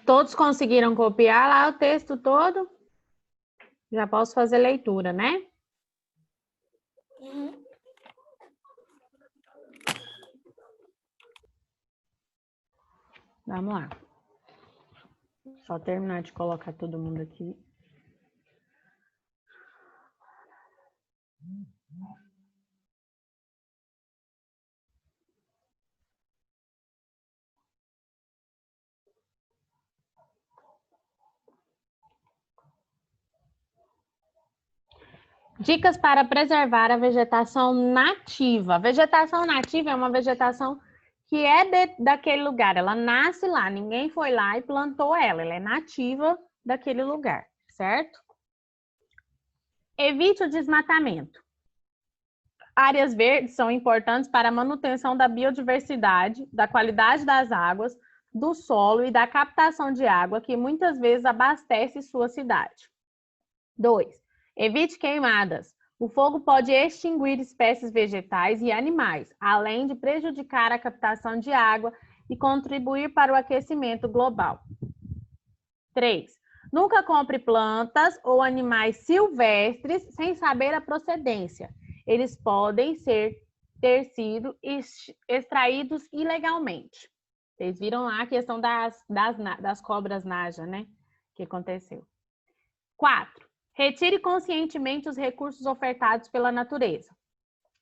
Todos conseguiram copiar lá o texto todo? Já posso fazer leitura, né? Uhum. Vamos lá. Só terminar de colocar todo mundo aqui. Dicas para preservar a vegetação nativa. A vegetação nativa é uma vegetação que é daquele lugar, ela nasce lá, ninguém foi lá e plantou ela é nativa daquele lugar, certo? Evite o desmatamento. Áreas verdes são importantes para a manutenção da biodiversidade, da qualidade das águas, do solo e da captação de água, que muitas vezes abastece sua cidade. 2. Evite queimadas. O fogo pode extinguir espécies vegetais e animais, além de prejudicar a captação de água e contribuir para o aquecimento global. 3. Nunca compre plantas ou animais silvestres sem saber a procedência. Eles podem ter sido extraídos ilegalmente. Vocês viram lá a questão das cobras naja, né? Que aconteceu. 4. Retire conscientemente os recursos ofertados pela natureza,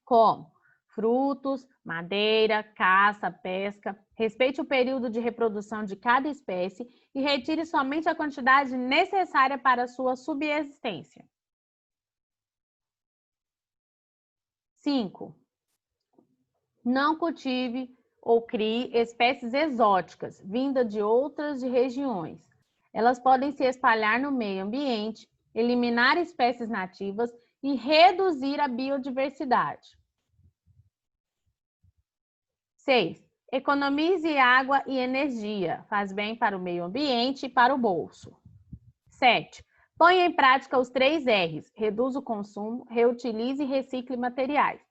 como frutos, madeira, caça, pesca. Respeite o período de reprodução de cada espécie e retire somente a quantidade necessária para a sua subsistência. 5. Não cultive ou crie espécies exóticas, vindas de outras regiões. Elas podem se espalhar no meio ambiente, eliminar espécies nativas e reduzir a biodiversidade. 6. Economize água e energia. Faz bem para o meio ambiente e para o bolso. 7. Ponha em prática os 3 R's. Reduza o consumo, reutilize e recicle materiais.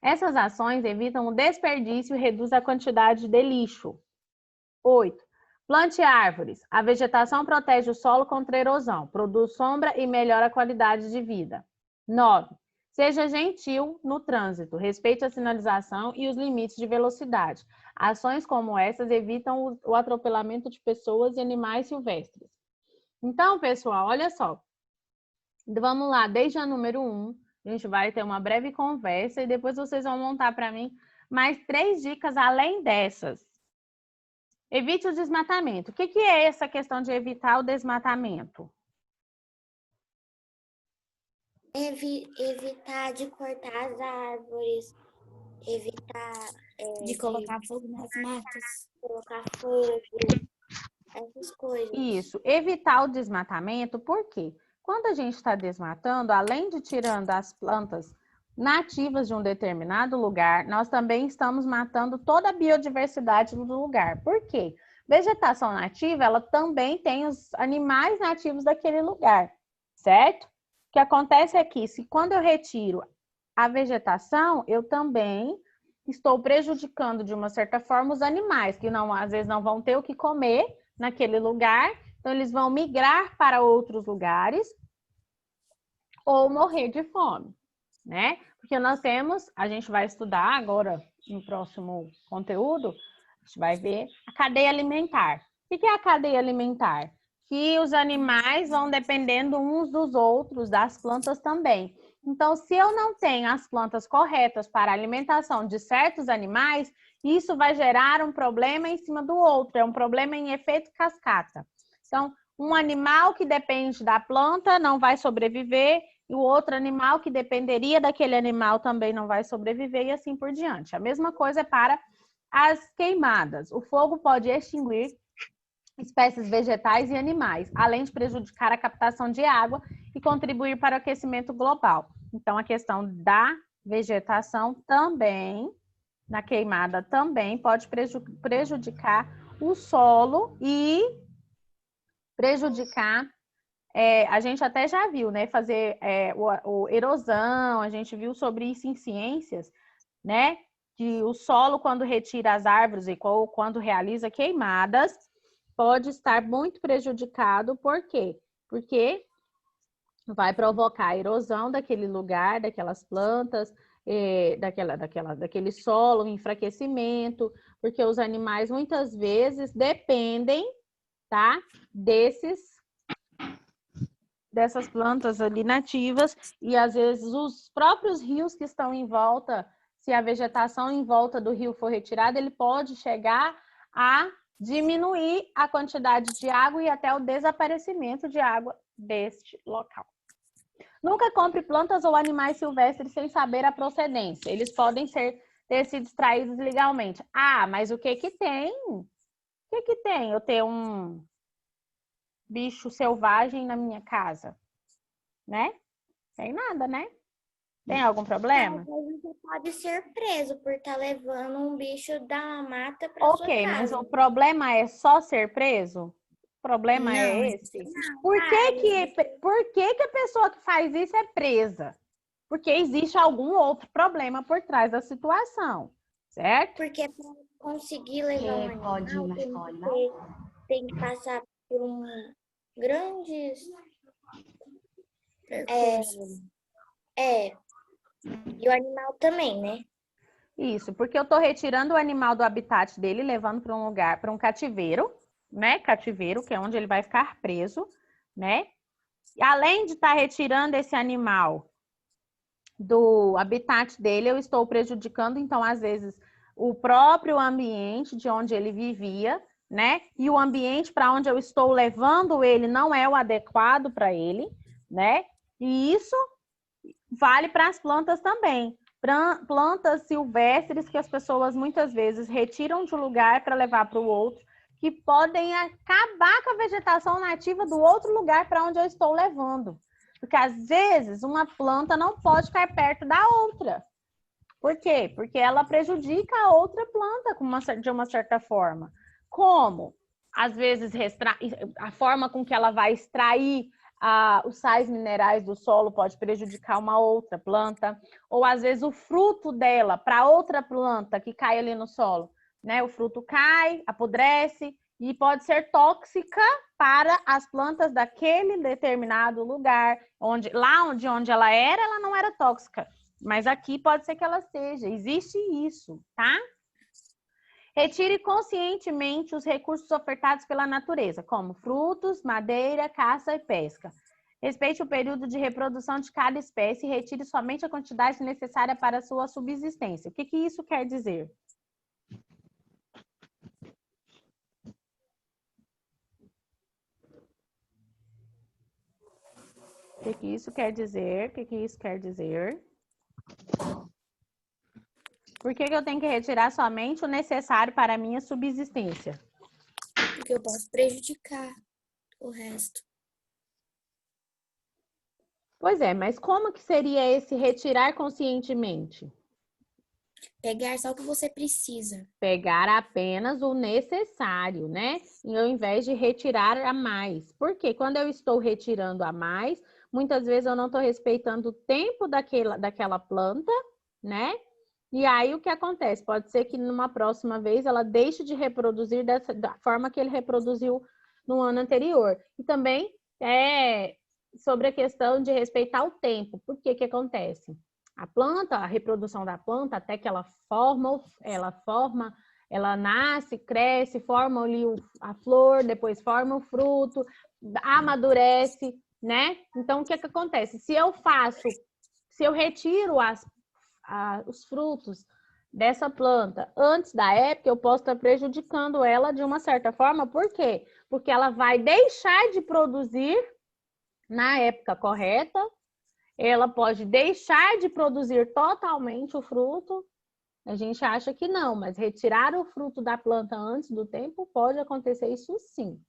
Essas ações evitam o desperdício e reduzem a quantidade de lixo. 8. Plante árvores. A vegetação protege o solo contra a erosão, produz sombra e melhora a qualidade de vida. 9. Seja gentil no trânsito, respeite a sinalização e os limites de velocidade. Ações como essas evitam o atropelamento de pessoas e animais silvestres. Então, pessoal, olha só. Vamos lá, desde a número 1, a gente vai ter uma breve conversa e depois vocês vão montar para mim mais 3 dicas além dessas. Evite o desmatamento. O que é essa questão de evitar o desmatamento? Evitar de cortar as árvores, evitar De colocar fogo nas matas. colocar fogo, essas coisas. Isso, evitar o desmatamento, por quê? Quando a gente está desmatando, além de tirando as plantas nativas de um determinado lugar, nós também estamos matando toda a biodiversidade do lugar. Por quê? Vegetação nativa, ela também tem os animais nativos daquele lugar, certo? O que acontece é que, quando eu retiro a vegetação, eu também estou prejudicando, de uma certa forma, os animais, que às vezes não vão ter o que comer naquele lugar, então eles vão migrar para outros lugares ou morrer de fome, né? Porque a gente vai estudar agora no próximo conteúdo, a gente vai ver a cadeia alimentar. O que é a cadeia alimentar? Que os animais vão dependendo uns dos outros, das plantas também. Então, se eu não tenho as plantas corretas para a alimentação de certos animais, isso vai gerar um problema em cima do outro, é um problema em efeito cascata. Então, um animal que depende da planta não vai sobreviver, e o outro animal que dependeria daquele animal também não vai sobreviver, e assim por diante. A mesma coisa é para as queimadas. O fogo pode extinguir espécies vegetais e animais, além de prejudicar a captação de água e contribuir para o aquecimento global. Então, a questão da vegetação também, na queimada também, pode prejudicar o solo e prejudicar, a gente até já viu, né, fazer erosão, a gente viu sobre isso em ciências, né, que o solo, quando retira as árvores e quando realiza queimadas, pode estar muito prejudicado. Por quê? Porque vai provocar a erosão daquele lugar, daquelas plantas, daquele solo, um enfraquecimento, porque os animais muitas vezes dependem, tá, dessas plantas ali nativas, e às vezes os próprios rios que estão em volta, se a vegetação em volta do rio for retirada, ele pode chegar a diminuir a quantidade de água e até o desaparecimento de água deste local. Nunca compre plantas ou animais silvestres sem saber a procedência. Eles podem ter sido extraídos legalmente. Ah, mas o que que tem? O que que tem eu ter um bicho selvagem na minha casa? Né? Tem nada, né? Tem algum problema? Mas você pode ser preso por estar levando um bicho da mata para sua Ok, mas casa. o problema é só ser preso? O problema Não, é esse? Por que a pessoa que faz isso é presa? Porque existe algum outro problema por trás da situação, certo? Porque para conseguir levar um animal, Pode ir na escola. tem que passar por grandes percursos. E o animal também, né? Isso, porque eu estou retirando o animal do habitat dele, levando para um lugar, para um cativeiro, né? Cativeiro, que é onde ele vai ficar preso, né? E além de estar retirando esse animal do habitat dele, eu estou prejudicando, então, às vezes, o próprio ambiente de onde ele vivia, né? E o ambiente para onde eu estou levando ele não é o adequado para ele, né? E isso vale para as plantas também. Plantas silvestres que as pessoas muitas vezes retiram de um lugar para levar para o outro, que podem acabar com a vegetação nativa do outro lugar para onde eu estou levando. Porque às vezes uma planta não pode ficar perto da outra. Por quê? Porque ela prejudica a outra planta de uma certa forma. Como? Às vezes a forma com que ela vai extrair os sais minerais do solo pode prejudicar uma outra planta, ou às vezes o fruto dela para outra planta que cai ali no solo, né? O fruto cai, apodrece e pode ser tóxica para as plantas daquele determinado lugar, onde ela era, ela não era tóxica, mas aqui pode ser que ela seja. Existe isso, tá? Retire conscientemente os recursos ofertados pela natureza, como frutos, madeira, caça e pesca. Respeite o período de reprodução de cada espécie e retire somente a quantidade necessária para a sua subsistência. O que isso quer dizer? O que isso quer dizer? O que isso quer dizer? Por que eu tenho que retirar somente o necessário para a minha subsistência? Porque eu posso prejudicar o resto. Pois é, mas como que seria esse retirar conscientemente? Pegar só o que você precisa. Pegar apenas o necessário, né? E ao invés de retirar a mais. Porque quando eu estou retirando a mais, muitas vezes eu não estou respeitando o tempo daquela planta, né? E aí o que acontece? Pode ser que numa próxima vez ela deixe de reproduzir da forma que ele reproduziu no ano anterior. E também sobre a questão de respeitar o tempo. Por que acontece? A reprodução da planta, até que ela nasce, cresce, forma ali a flor, depois forma o fruto, amadurece, né? Então, o que acontece? Se eu retiro os frutos dessa planta antes da época, eu posso estar prejudicando ela de uma certa forma. Por quê? Porque ela vai deixar de produzir na época correta, ela pode deixar de produzir totalmente o fruto. A gente acha que não, mas retirar o fruto da planta antes do tempo pode acontecer isso sim.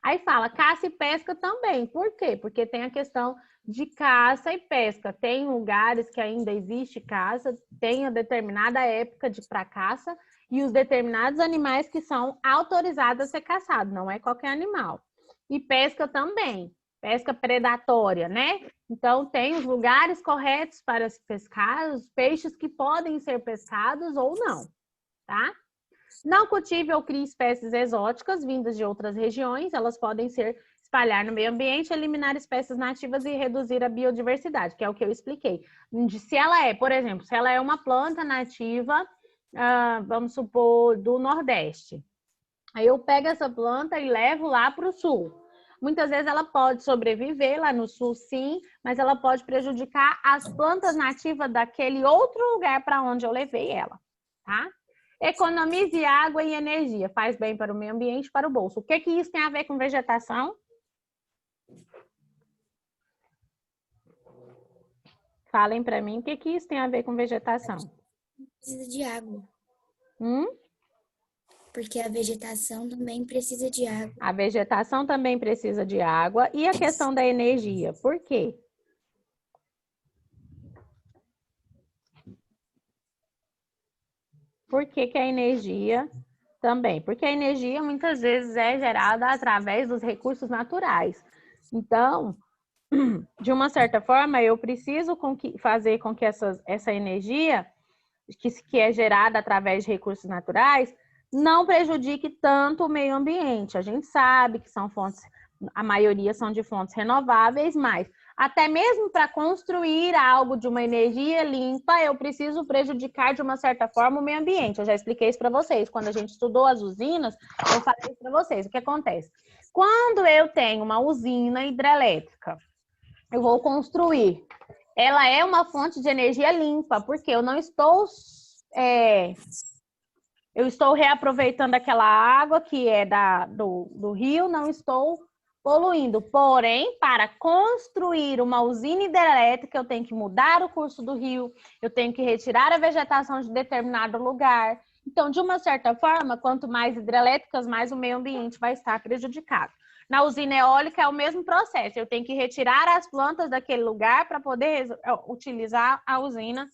Aí fala caça e pesca também. Por quê? Porque tem a questão de caça e pesca. Tem lugares que ainda existe caça, tem a determinada época para caça e os determinados animais que são autorizados a ser caçados, não é qualquer animal. E pesca também, pesca predatória, né? Então, tem os lugares corretos para se pescar, os peixes que podem ser pescados ou não, tá? Não cultive ou crie espécies exóticas vindas de outras regiões, elas podem ser espalhar no meio ambiente, eliminar espécies nativas e reduzir a biodiversidade, que é o que eu expliquei. Se ela é, por exemplo, se ela é uma planta nativa, vamos supor, do Nordeste, aí eu pego essa planta e levo lá para o Sul. Muitas vezes ela pode sobreviver lá no Sul, sim, mas ela pode prejudicar as plantas nativas daquele outro lugar para onde eu levei ela, tá? Economize água e energia, faz bem para o meio ambiente e para o bolso. O que que isso tem a ver com vegetação? Falem para mim, o que que isso tem a ver com vegetação? Precisa de água. Porque a vegetação também precisa de água. A vegetação também precisa de água. E a questão da energia, por quê? Por que que a energia também? Porque a energia muitas vezes é gerada através dos recursos naturais. Então, de uma certa forma, eu preciso fazer com que essa energia, que é gerada através de recursos naturais, não prejudique tanto o meio ambiente. A gente sabe que são fontes, a maioria são de fontes renováveis, mas até mesmo para construir algo de uma energia limpa, eu preciso prejudicar de uma certa forma o meio ambiente. Eu já expliquei isso para vocês. Quando a gente estudou as usinas, eu falei isso para vocês. O que acontece? Quando eu tenho uma usina hidrelétrica, eu vou construir. Ela é uma fonte de energia limpa, porque eu não estou... eu estou reaproveitando aquela água que é do rio, não estou poluindo. Porém, para construir uma usina hidrelétrica, eu tenho que mudar o curso do rio, eu tenho que retirar a vegetação de determinado lugar. Então, de uma certa forma, quanto mais hidrelétricas, mais o meio ambiente vai estar prejudicado. Na usina eólica é o mesmo processo, eu tenho que retirar as plantas daquele lugar para poder utilizar a usina,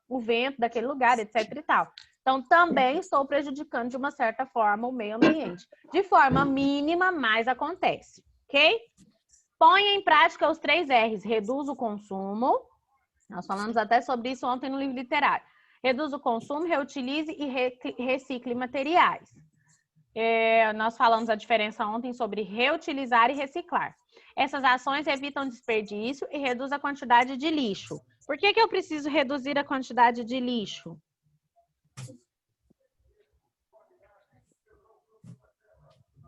o vento daquele lugar, etc e tal. Então, também estou prejudicando, de uma certa forma, o meio ambiente. De forma mínima, mas acontece, ok? Ponha em prática os 3 R's. Reduz o consumo. Nós falamos até sobre isso ontem no livro literário. Reduz o consumo, reutilize e recicle materiais. Nós falamos a diferença ontem sobre reutilizar e reciclar. Essas ações evitam desperdício e reduz a quantidade de lixo. Por que que eu preciso reduzir a quantidade de lixo?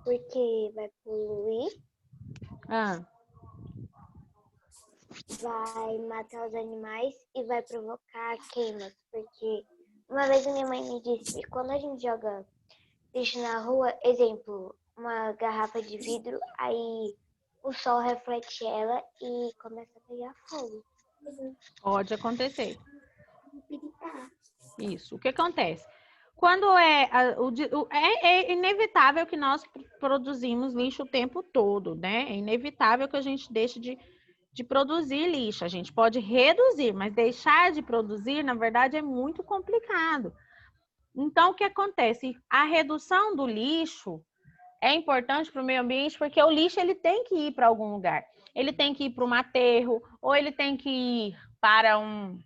Porque vai poluir, vai matar os animais e vai provocar queimas. Porque uma vez a minha mãe me disse que quando a gente joga lixo na rua, exemplo, uma garrafa de vidro, aí o sol reflete ela e começa a pegar fogo. Pode acontecer. Isso. O que acontece? Quando é inevitável que nós produzimos lixo o tempo todo, né? É inevitável que a gente deixe de produzir lixo. A gente pode reduzir, mas deixar de produzir, na verdade, é muito complicado. Então, o que acontece? A redução do lixo é importante para o meio ambiente porque o lixo ele tem que ir para algum lugar. Ele tem que ir para um aterro, ou ele tem que ir para um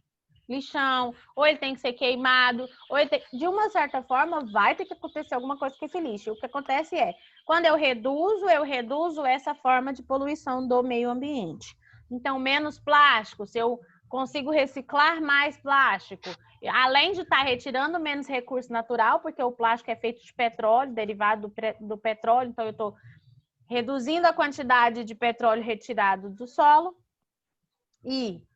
lixão, ou ele tem que ser queimado, ou de uma certa forma vai ter que acontecer alguma coisa com esse lixo. O que acontece é, quando eu reduzo essa forma de poluição do meio ambiente. Então, menos plástico, se eu consigo reciclar mais plástico, além de estar retirando menos recurso natural, porque o plástico é feito de petróleo, derivado do petróleo, então eu estou reduzindo a quantidade de petróleo retirado do solo e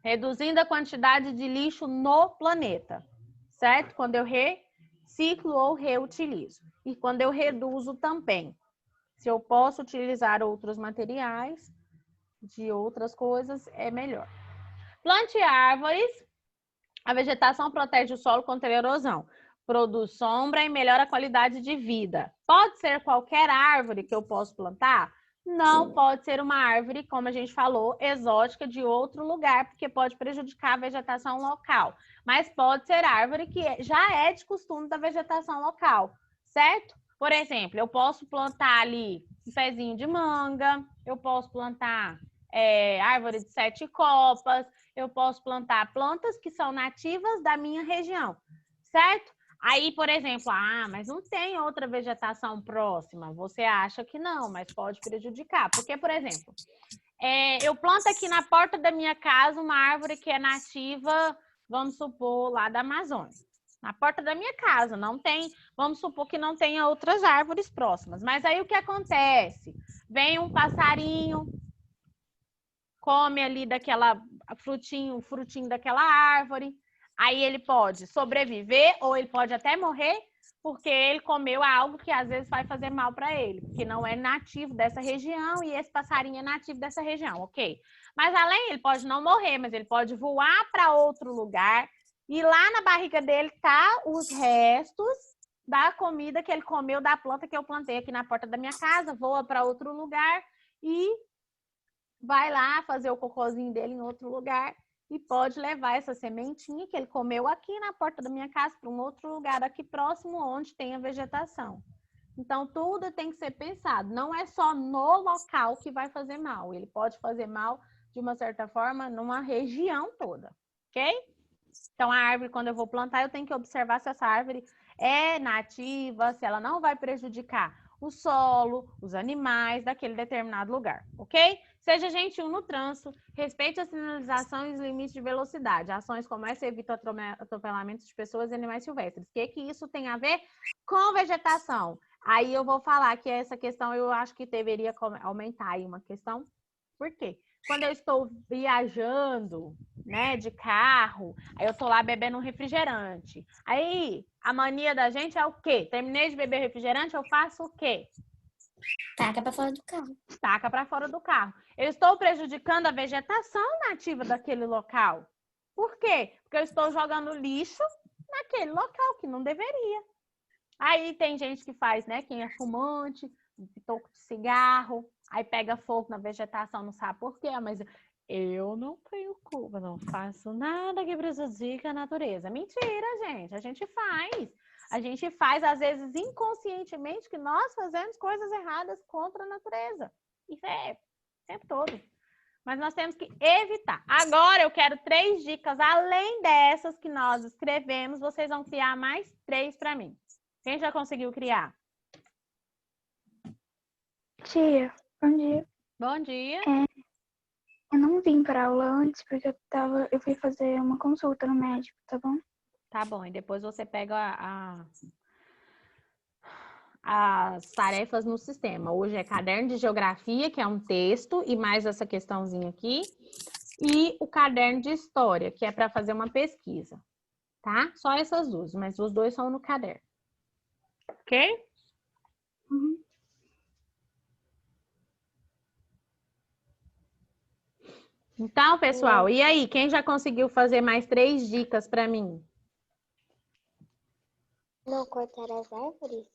reduzindo a quantidade de lixo no planeta, certo? Quando eu reciclo ou reutilizo. E quando eu reduzo também. Se eu posso utilizar outros materiais, de outras coisas, é melhor. Plante árvores. A vegetação protege o solo contra a erosão, produz sombra e melhora a qualidade de vida. Pode ser qualquer árvore que eu posso plantar? Não pode ser uma árvore, como a gente falou, exótica de outro lugar, porque pode prejudicar a vegetação local. Mas pode ser árvore que já é de costume da vegetação local, certo? Por exemplo, eu posso plantar ali um pezinho de manga, eu posso plantar árvore de 7 copas, eu posso plantar plantas que são nativas da minha região, certo? Aí, por exemplo, mas não tem outra vegetação próxima. Você acha que não, mas pode prejudicar. Porque, por exemplo, eu planto aqui na porta da minha casa uma árvore que é nativa, vamos supor, lá da Amazônia. Na porta da minha casa, não tem, vamos supor que não tenha outras árvores próximas. Mas aí o que acontece? Vem um passarinho, come ali daquela o frutinho daquela árvore. Aí ele pode sobreviver ou ele pode até morrer porque ele comeu algo que às vezes vai fazer mal para ele, porque não é nativo dessa região e esse passarinho é nativo dessa região, ok? Mas além, ele pode não morrer, mas ele pode voar para outro lugar e lá na barriga dele tá os restos da comida que ele comeu da planta que eu plantei aqui na porta da minha casa, voa para outro lugar e vai lá fazer o cocôzinho dele em outro lugar e pode levar essa sementinha que ele comeu aqui na porta da minha casa para um outro lugar aqui próximo onde tem a vegetação. Então, tudo tem que ser pensado. Não é só no local que vai fazer mal. Ele pode fazer mal, de uma certa forma, numa região toda, ok? Então, a árvore, quando eu vou plantar, eu tenho que observar se essa árvore é nativa, se ela não vai prejudicar o solo, os animais daquele determinado lugar, ok? Seja gentil no trânsito, respeite a sinalização e os limites de velocidade. Ações como essa evitam atropelamentos de pessoas e animais silvestres. O que isso tem a ver com vegetação? Aí eu vou falar que essa questão eu acho que deveria aumentar aí uma questão. Por quê? Quando eu estou viajando, né, de carro, aí eu tô lá bebendo um refrigerante. Aí, a mania da gente é o quê? Terminei de beber refrigerante, eu faço o quê? Taca pra fora do carro. Taca para fora do carro. Eu estou prejudicando a vegetação nativa daquele local. Por quê? Porque eu estou jogando lixo naquele local que não deveria. Aí tem gente que faz, né? Quem é fumante, toco de cigarro, aí pega fogo na vegetação, não sabe por quê, mas eu não tenho culpa, não faço nada que prejudique a natureza. Mentira, gente, a gente faz. A gente faz, às vezes, inconscientemente, que nós fazemos coisas erradas contra a natureza. Isso é o tempo todo. Mas nós temos que evitar. Agora eu quero 3 dicas, além dessas que nós escrevemos, vocês vão criar mais 3 para mim. Quem já conseguiu criar? Tia, bom dia. Bom dia. Eu não vim para aula antes porque eu fui fazer uma consulta no médico, tá bom? Tá bom, e depois você pega as tarefas no sistema. Hoje é caderno de geografia, que é um texto, e mais essa questãozinha aqui. E o caderno de história, que é para fazer uma pesquisa, tá? Só essas duas, mas os 2 são no caderno. Ok? Uhum. Então, pessoal, e aí? Quem já conseguiu fazer mais 3 dicas para mim? Não cortar as árvores?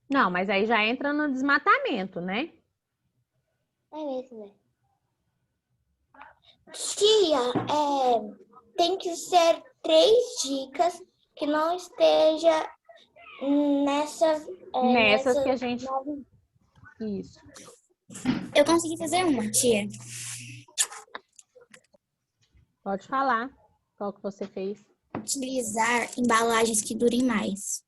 Não, mas aí já entra no desmatamento, né? É mesmo, né? Tia, tem que ser 3 dicas que não esteja nessas Nessas que a gente... Isso. Eu consegui fazer uma, tia. Pode falar. Qual que você fez? Utilizar embalagens que durem mais.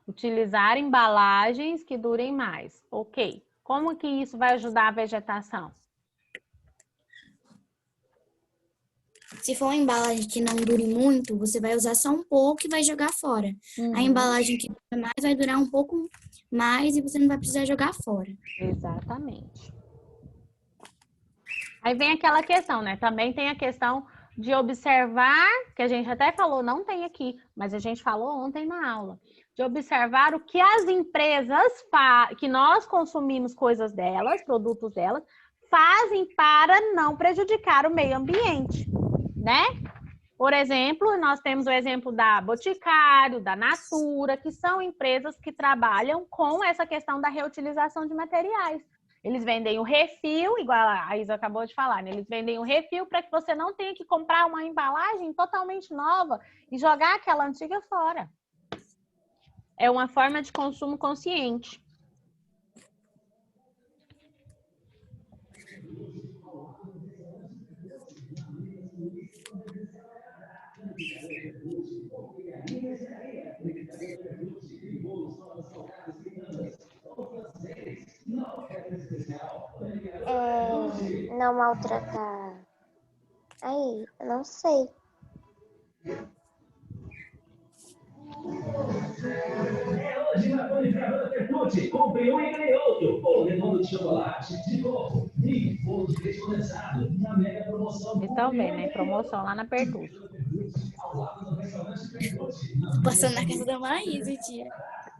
Utilizar embalagens que durem mais. Ok. Como que isso vai ajudar a vegetação? Se for uma embalagem que não dure muito, você vai usar só um pouco e vai jogar fora. A embalagem que dura mais vai durar um pouco mais e você não vai precisar jogar fora. Exatamente. Aí vem aquela questão, né? Também tem a questão de observar, que a gente até falou, não tem aqui, mas a gente falou ontem na aula, de observar o que as empresas que nós consumimos coisas delas, produtos delas, fazem para não prejudicar o meio ambiente, né? Por exemplo, nós temos o exemplo da Boticário, da Natura, que são empresas que trabalham com essa questão da reutilização de materiais. Eles vendem o refil, igual a Isa acabou de falar, né? Eles vendem o refil para que você não tenha que comprar uma embalagem totalmente nova e jogar aquela antiga fora. É uma forma de consumo consciente. Não maltratar. Aí, eu não sei. Hoje na Panificadora Percute, compre um e ganhe outro. O redondo de chocolate, de novo. E bolo de leite condensado, na mega promoção. Vocês estão vendo, né? Promoção lá na Pertucci. Ao lado do restaurante Percute. Tô passando na casa da Maísa, tia.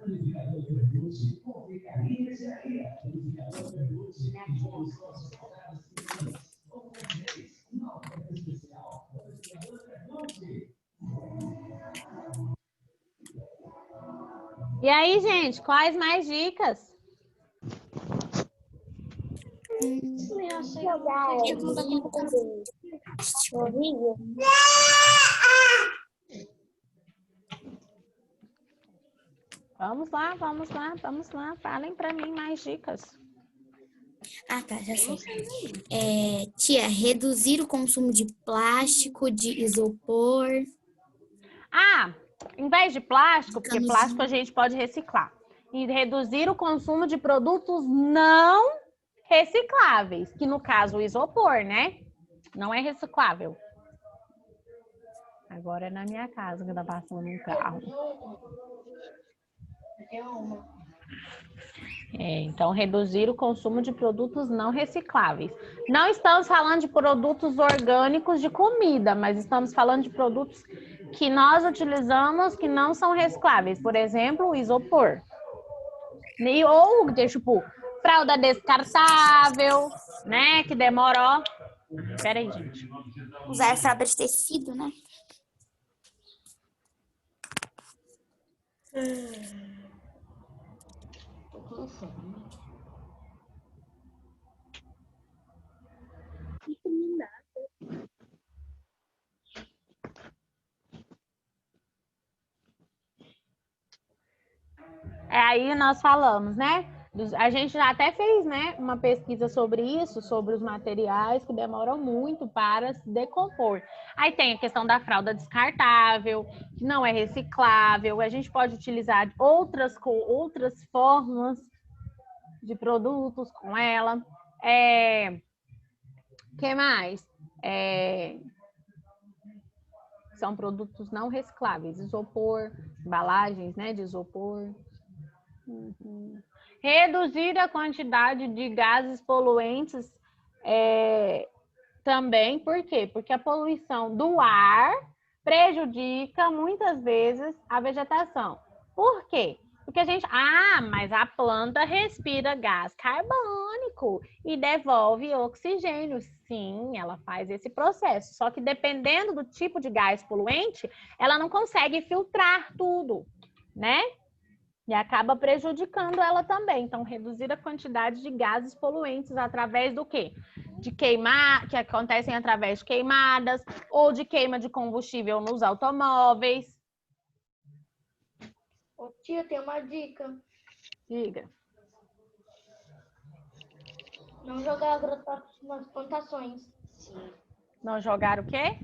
Panificador Percute, confeitaria e mercearia. Panificador Percute, e bolos nossos salgados crianças. Oferece uma oferta especial. Panificador Percute. E aí, gente, quais mais dicas? Vamos lá, vamos lá, vamos lá. Falem para mim mais dicas. Ah, tá, já sei. Tia, reduzir o consumo de plástico, de isopor. Ah, em vez de plástico, porque Canuzinho. plástico a gente pode reciclar. E reduzir o consumo de produtos não recicláveis, que no caso o isopor, né? Não é reciclável. Agora é na minha casa que tá passando um carro. Então, reduzir o consumo de produtos não recicláveis. Não estamos falando de produtos orgânicos de comida, mas estamos falando de produtos que nós utilizamos que não são recicláveis. Por exemplo, o isopor. Ou, tipo, fralda descartável, né? Que demora, ó. Espera aí, gente. Usar fralda de tecido, né? Aí nós falamos, né? A gente já até fez, né, uma pesquisa sobre isso, sobre os materiais que demoram muito para se decompor. Aí tem a questão da fralda descartável, que não é reciclável. A gente pode utilizar outras formas de produtos com ela. Que mais? São produtos não recicláveis, isopor, embalagens, né, de isopor. Reduzir a quantidade de gases poluentes também, por quê? Porque a poluição do ar prejudica muitas vezes a vegetação. Por quê? Porque mas a planta respira gás carbônico e devolve oxigênio. Sim, ela faz esse processo. Só que dependendo do tipo de gás poluente, ela não consegue filtrar tudo, né? E acaba prejudicando ela também. Então, reduzir a quantidade de gases poluentes através do quê? Que acontecem através de queimadas ou de queima de combustível nos automóveis. Ô, tia, tem uma dica. Diga. Não jogar agrotóxicos nas plantações. Não jogar o quê?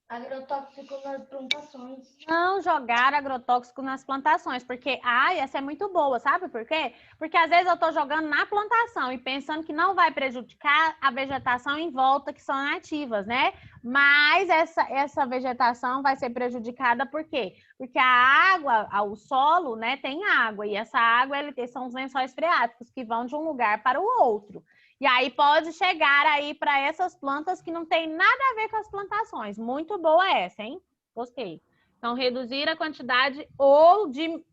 Agrotóxico nas plantações. Não jogar agrotóxico nas plantações, porque, essa é muito boa, sabe por quê? Porque às vezes eu estou jogando na plantação e pensando que não vai prejudicar a vegetação em volta, que são nativas, né? Mas essa vegetação vai ser prejudicada por quê? Porque a água, o solo, né, tem água, e essa água são os lençóis freáticos que vão de um lugar para o outro. E aí pode chegar aí para essas plantas que não tem nada a ver com as plantações. Muito boa essa, hein? Gostei. Então, reduzir a quantidade ou de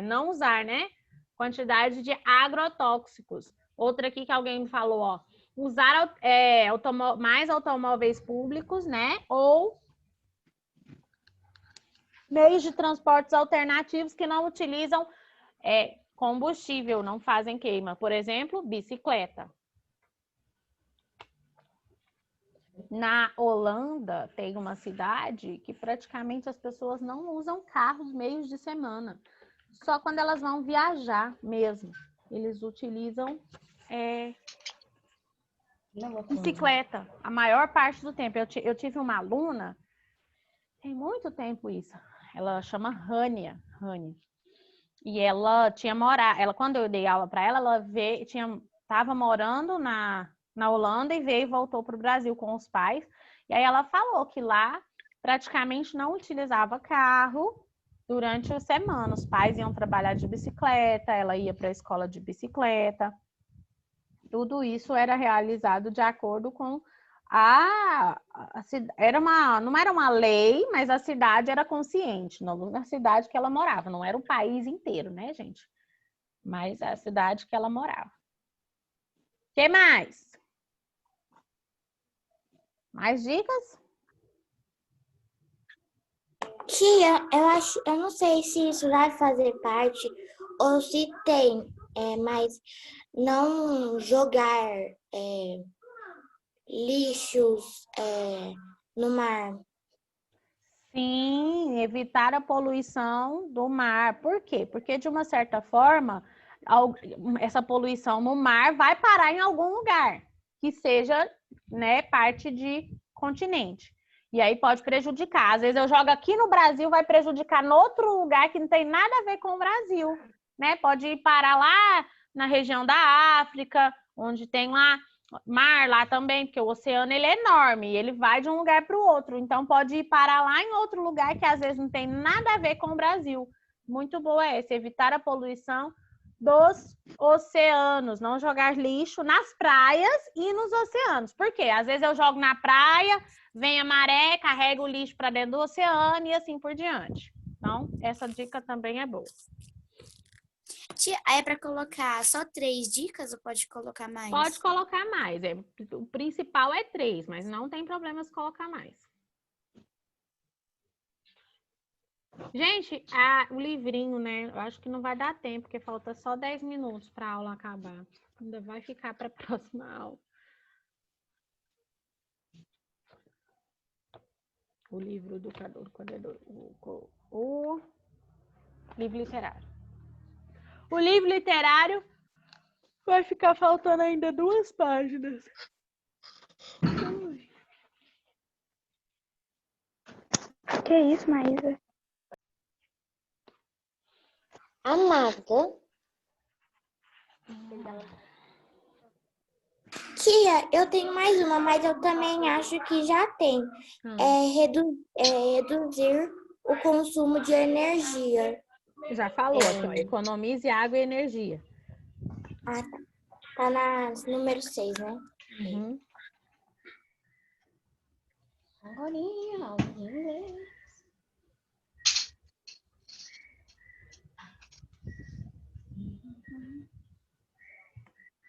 não usar, né? Quantidade de agrotóxicos. Outra aqui que alguém me falou, ó. Usar mais automóveis públicos, né? Ou meios de transportes alternativos que não utilizam combustível, não fazem queima. Por exemplo, bicicleta. Na Holanda, tem uma cidade que praticamente as pessoas não usam carros meios de semana. Só quando elas vão viajar mesmo. Eles utilizam Bicicleta, a maior parte do tempo. Eu tive uma aluna, tem muito tempo isso. Ela chama Rania. E ela tinha morado, quando eu dei aula para ela, estava morando na Holanda e veio e voltou para o Brasil com os pais. E aí ela falou que lá praticamente não utilizava carro durante a semana. Os pais iam trabalhar de bicicleta, ela ia para a escola de bicicleta. Tudo isso era realizado de acordo com não era uma lei, mas a cidade era consciente, na cidade que ela morava. Não era o país inteiro, né, gente? Mas a cidade que ela morava. O que mais? Mais dicas? Tia, eu não sei se isso vai fazer parte ou se tem, mas não jogar lixos no mar. Sim, evitar a poluição do mar. Por quê? Porque, de uma certa forma, essa poluição no mar vai parar em algum lugar que seja, né, parte de continente. E aí pode prejudicar. Às vezes eu jogo aqui no Brasil, vai prejudicar no outro lugar que não tem nada a ver com o Brasil, né? Pode ir parar lá na região da África, onde tem lá mar lá também, porque o oceano ele é enorme, e ele vai de um lugar para o outro, então pode ir parar lá em outro lugar que às vezes não tem nada a ver com o Brasil. Muito boa essa, evitar a poluição dos oceanos, não jogar lixo nas praias e nos oceanos. Por quê? Às vezes eu jogo na praia, vem a maré, carrega o lixo para dentro do oceano e assim por diante. Então, essa dica também é boa. Tia, é para colocar só 3 dicas ou pode colocar mais? Pode colocar mais. O principal é 3, mas não tem problema se colocar mais. Gente, o livrinho, né? Eu acho que não vai dar tempo, porque falta só 10 minutos para a aula acabar. Ainda vai ficar para a próxima aula. O livro do o livro literário. O livro literário vai ficar faltando ainda 2 páginas. Que isso, Maísa? Amada. Tia, eu tenho mais uma, mas eu também acho que já tem. Reduzir o consumo de energia. Já falou aqui, ó, economize água e energia. Ah, tá na número 6, né? Uhum.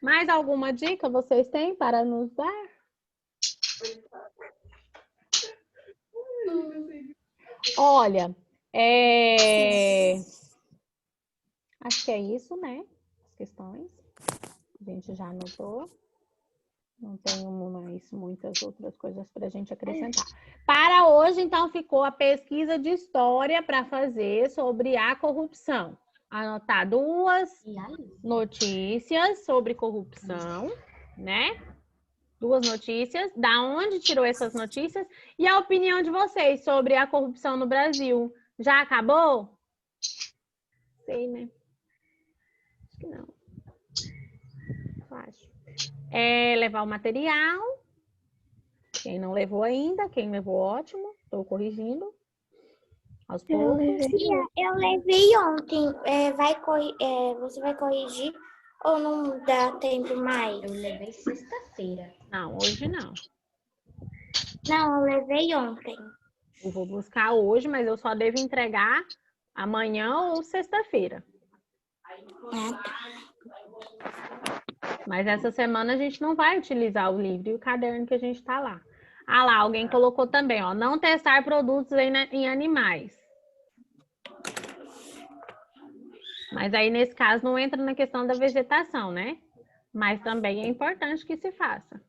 Mais alguma dica vocês têm para nos dar? Olha, acho que é isso, né? As questões. A gente já anotou. Não tenho mais muitas outras coisas para a gente acrescentar. Para hoje, então, ficou a pesquisa de história para fazer sobre a corrupção. Anotar 2 notícias sobre corrupção, né? 2 notícias. Da onde tirou essas notícias? E a opinião de vocês sobre a corrupção no Brasil. Já acabou? Sei, né? Acho que não. Acho. Levar o material. Quem não levou ainda, quem levou, ótimo. Estou corrigindo. Aos poucos. Eu levei ontem. Você vai corrigir ou não dá tempo mais? Eu levei sexta-feira. Não, hoje não. Não, eu levei ontem. Eu vou buscar hoje, mas eu só devo entregar amanhã ou sexta-feira. Mas essa semana a gente não vai utilizar o livro e o caderno que a gente está lá. Ah lá, alguém colocou também, ó, não testar produtos em animais. Mas aí, nesse caso, não entra na questão da vegetação, né? Mas também é importante que se faça.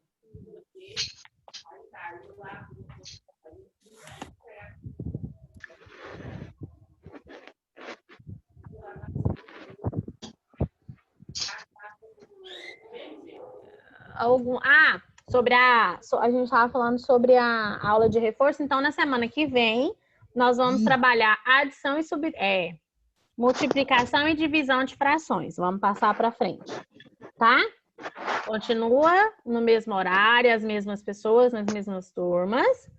A gente estava falando sobre a aula de reforço, então na semana que vem nós vamos trabalhar adição e multiplicação e divisão de frações. Vamos passar para frente, tá? Continua no mesmo horário, as mesmas pessoas, nas mesmas turmas.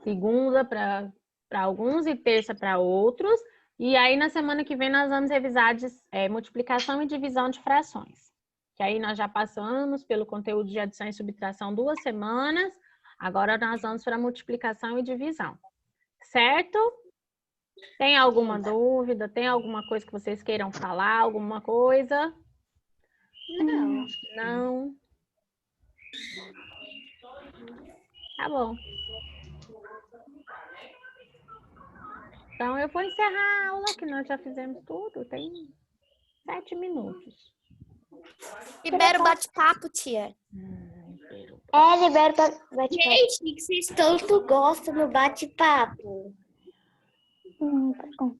Segunda para alguns e terça para outros. E aí na semana que vem nós vamos revisar multiplicação e divisão de frações. Que aí nós já passamos pelo conteúdo de adição e subtração 2 semanas. Agora nós vamos para multiplicação e divisão. Certo? Tem alguma dúvida? Tem alguma coisa que vocês queiram falar? Alguma coisa? Não. Não? Tá bom. Então eu vou encerrar a aula, que nós já fizemos tudo. Tem 7 minutos. Libera o bate-papo, tia. Libera o bate-papo. Gente, que vocês tanto gostam no bate-papo. Tá bom.